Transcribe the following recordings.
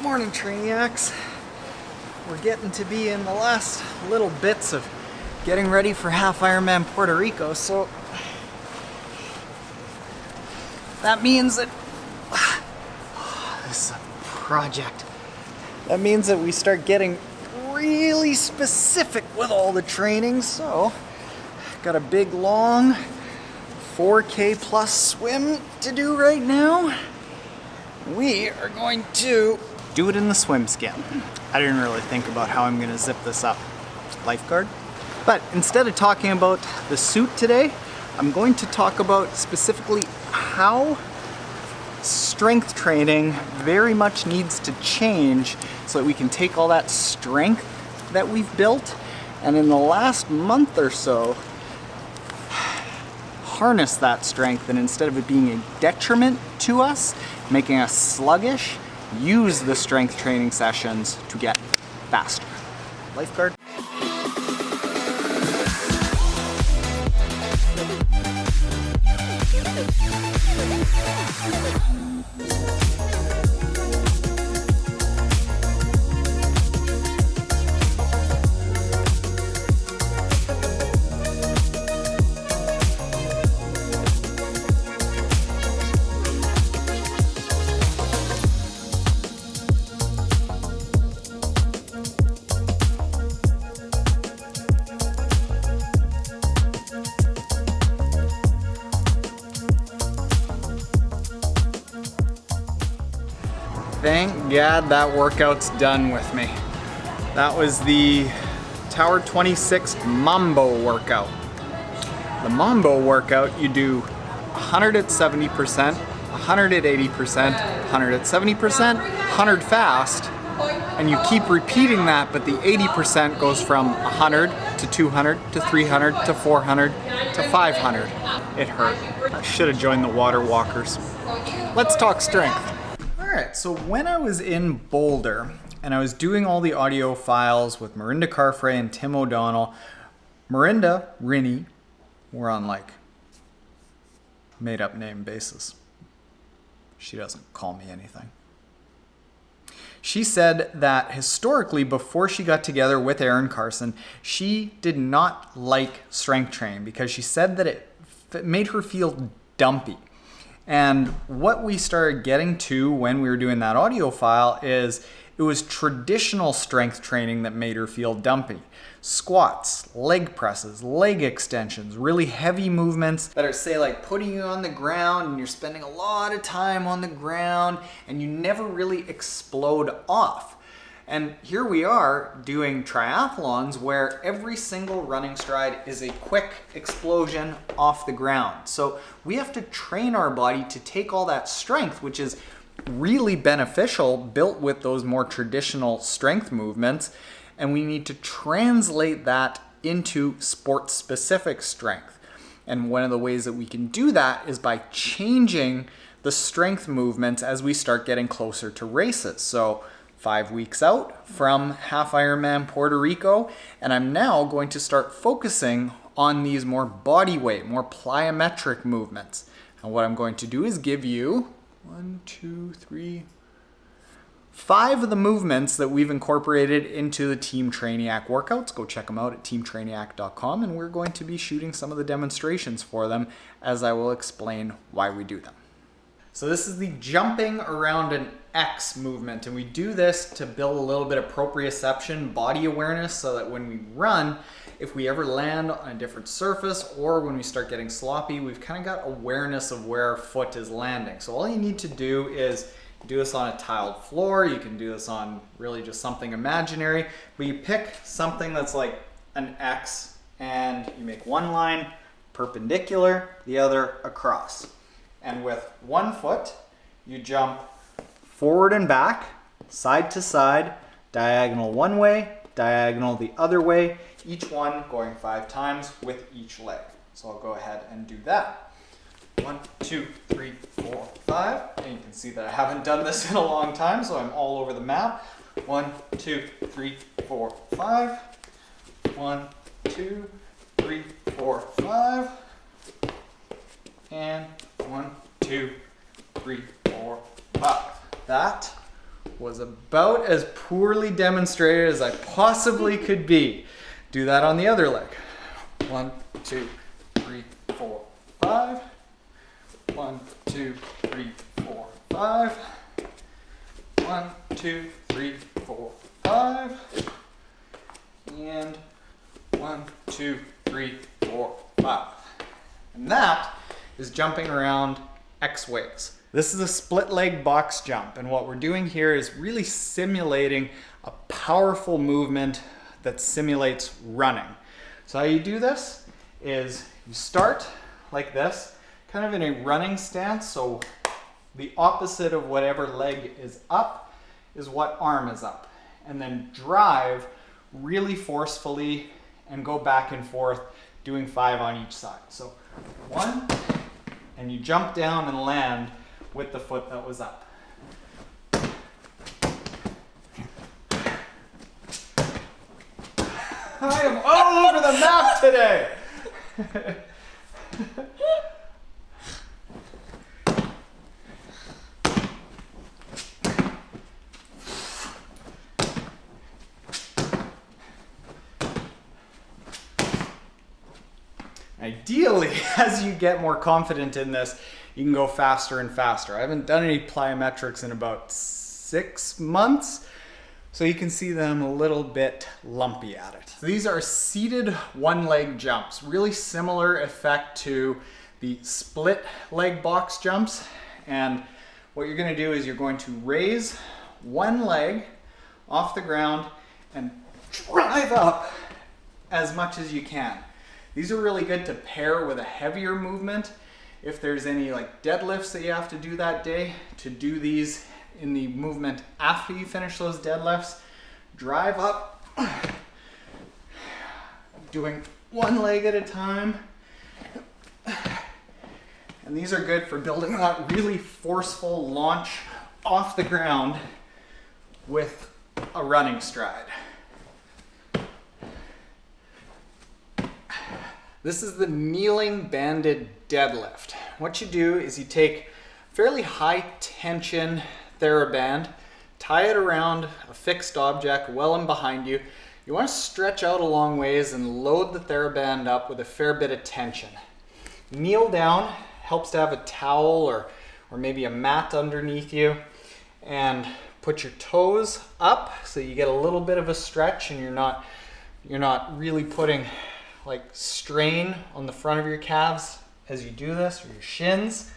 Morning, Trainiacs. We're getting to be in the last little bits of getting ready for Half Ironman Puerto Rico, so that means that this is a project. That means that we start getting really specific with all the training. So got a big long 4K plus swim to do right now. We are going to do it in the swim skin. I didn't really think about how I'm gonna zip this up. Lifeguard. But instead of talking about the suit today, I'm going to talk about specifically how strength training very much needs to change so that we can take all that strength that we've built and in the last month or so harness that strength, and instead of it being a detriment to us, making us sluggish, use the strength training sessions to get faster. Lifeguard. Thank God that workout's done with me. That was the Tower 26 Mambo workout. The Mambo workout, you do 100 at 70%, 100 at 80%, 100 at 70%, 100 fast, and you keep repeating that, but the 80% goes from 100 to 200 to 300 to 400 to 500. It hurt. I should have joined the water walkers. Let's talk strength. Alright, so when I was in Boulder and I was doing all the audio files with Marinda Carfrey and Tim O'Donnell, Marinda, Rinny, we're on like made up name basis. She doesn't call me anything. She said that historically, before she got together with Aaron Carson, she did not like strength training because she said that it made her feel dumpy. And what we started getting to when we were doing that audio file is it was traditional strength training that made her feel dumpy. Squats, leg presses, leg extensions, really heavy movements that are, say, like putting you on the ground and you're spending a lot of time on the ground and you never really explode off. And here we are doing triathlons where every single running stride is a quick explosion off the ground. So we have to train our body to take all that strength, which is really beneficial, built with those more traditional strength movements, and we need to translate that into sport-specific strength. And one of the ways that we can do that is by changing the strength movements as we start getting closer to races. So 5 weeks out from Half Ironman Puerto Rico, and I'm now going to start focusing on these more body weight, more plyometric movements. And what I'm going to do is give you 5 of the movements that we've incorporated into the Team Trainiac workouts. Go check them out at teamtrainiac.com, and we're going to be shooting some of the demonstrations for them as I will explain why we do them. So this is the jumping around an X movement, and we do this to build a little bit of proprioception, body awareness, so that when we run, if we ever land on a different surface or when we start getting sloppy, we've kind of got awareness of where our foot is landing. So all you need to do is do this on a tiled floor. You can do this on really just something imaginary, but you pick something that's like an X and you make one line perpendicular, the other across. And with one foot, you jump forward and back, side to side, diagonal one way, diagonal the other way, each one going 5 times with each leg. So I'll go ahead and do that. 1, 2, 3, 4, 5. And you can see that I haven't done this in a long time, so I'm all over the map. 1, 2, 3, 4, 5. 1, 2, 3, 4, 5. And 1, 2, 3, 4, 5. That was about as poorly demonstrated as I possibly could be. Do that on the other leg. 1, 2, 3, 4, 5. 1, 2, 3, 4, 5. 1, 2, 3, 4, 5. And 1, 2, 3, 4, 5. And that is jumping around X ways. This is a split leg box jump, and what we're doing here is really simulating a powerful movement that simulates running. So how you do this is you start like this, kind of in a running stance, so the opposite of whatever leg is up is what arm is up, and then drive really forcefully and go back and forth doing 5 on each side. So 1, and you jump down and land with the foot that was up. I am all over the map today. Ideally, as you get more confident in this, you can go faster and faster. I haven't done any plyometrics in about 6 months, so you can see them a little bit lumpy at it. So these are seated one-leg jumps, really similar effect to the split leg box jumps. And what you're gonna do is you're going to raise one leg off the ground and drive up as much as you can. These are really good to pair with a heavier movement. If there's any like deadlifts that you have to do that day, to do these in the movement after you finish those deadlifts, drive up, doing one leg at a time. And these are good for building that really forceful launch off the ground with a running stride. This is the kneeling banded deadlift. What you do is you take fairly high tension TheraBand, tie it around a fixed object well in behind you. You want to stretch out a long ways and load the TheraBand up with a fair bit of tension. Kneel down, helps to have a towel or maybe a mat underneath you, and put your toes up so you get a little bit of a stretch and you're not really putting like strain on the front of your calves as you do this, or your shins.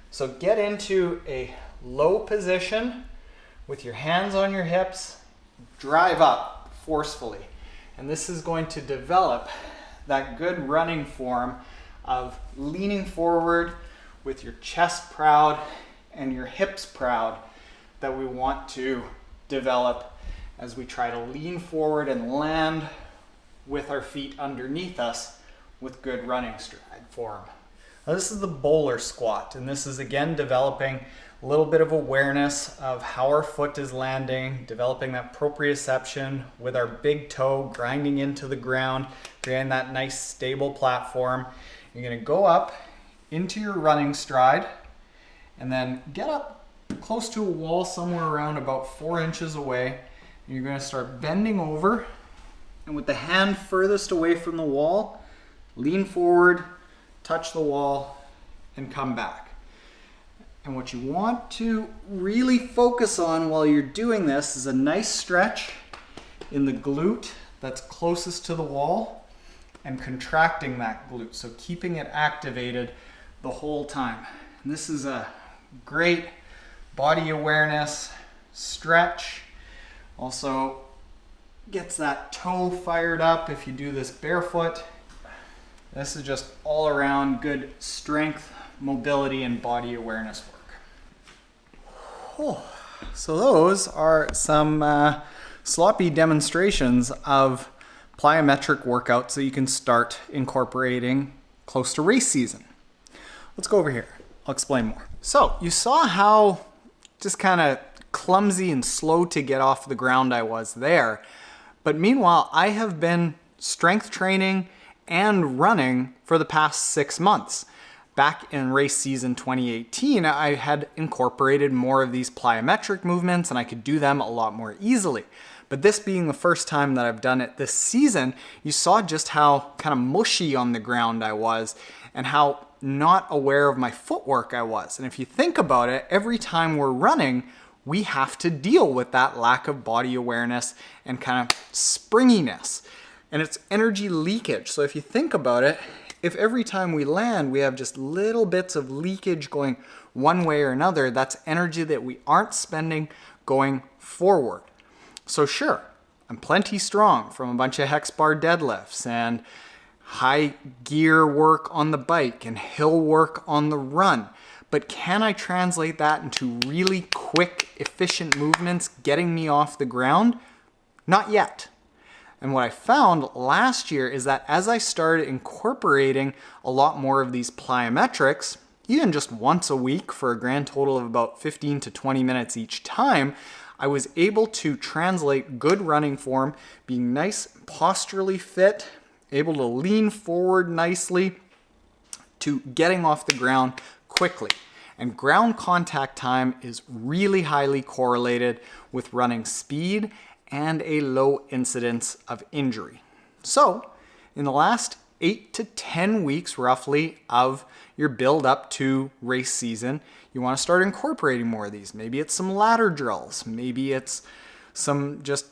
So get into a low position with your hands on your hips, drive up forcefully. And this is going to develop that good running form of leaning forward with your chest proud and your hips proud that we want to develop as we try to lean forward and land with our feet underneath us with good running stride form. Now this is the Bolar squat, and this is again developing a little bit of awareness of how our foot is landing, developing that proprioception with our big toe grinding into the ground, creating that nice stable platform. You're gonna go up into your running stride and then get up close to a wall somewhere around about 4 inches away. And you're gonna start bending over, and with the hand furthest away from the wall, lean forward, touch the wall, and come back. And what you want to really focus on while you're doing this is a nice stretch in the glute that's closest to the wall and contracting that glute. So keeping it activated the whole time. And this is a great body awareness stretch. Also gets that toe fired up if you do this barefoot. This is just all around good strength, mobility, and body awareness work. Oh, so those are some sloppy demonstrations of plyometric workouts that you can start incorporating close to race season. Let's go over here. I'll explain more. So you saw how just kind of clumsy and slow to get off the ground I was there. But meanwhile, I have been strength training and running for the past 6 months. back in race season 2018, I had incorporated more of these plyometric movements and I could do them a lot more easily. But this being the first time that I've done it this season, you saw just how kind of mushy on the ground I was and how not aware of my footwork I was. And if you think about it, every time we're running, we have to deal with that lack of body awareness and kind of springiness. And it's energy leakage. So if you think about it, if every time we land, we have just little bits of leakage going one way or another, that's energy that we aren't spending going forward. So sure, I'm plenty strong from a bunch of hex bar deadlifts and high gear work on the bike and hill work on the run. But can I translate that into really quick, efficient movements getting me off the ground? Not yet. And what I found last year is that as I started incorporating a lot more of these plyometrics, even just once a week for a grand total of about 15 to 20 minutes each time, I was able to translate good running form, being nice, posturally fit, able to lean forward nicely, to getting off the ground quickly. And ground contact time is really highly correlated with running speed and a low incidence of injury. So, in the last 8 to 10 weeks roughly of your build up to race season, you want to start incorporating more of these. Maybe it's some ladder drills, maybe it's some just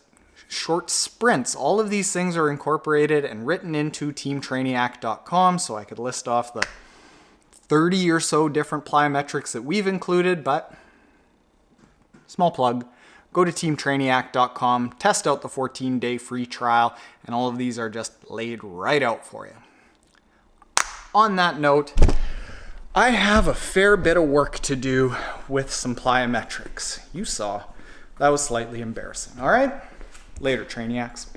short sprints. All of these things are incorporated and written into teamtrainiac.com, so I could list off the 30 or so different plyometrics that we've included, but small plug. Go to teamtrainiac.com, test out the 14-day free trial, and all of these are just laid right out for you. On that note, I have a fair bit of work to do with some plyometrics. You saw, that was slightly embarrassing. All right, later, Trainiacs.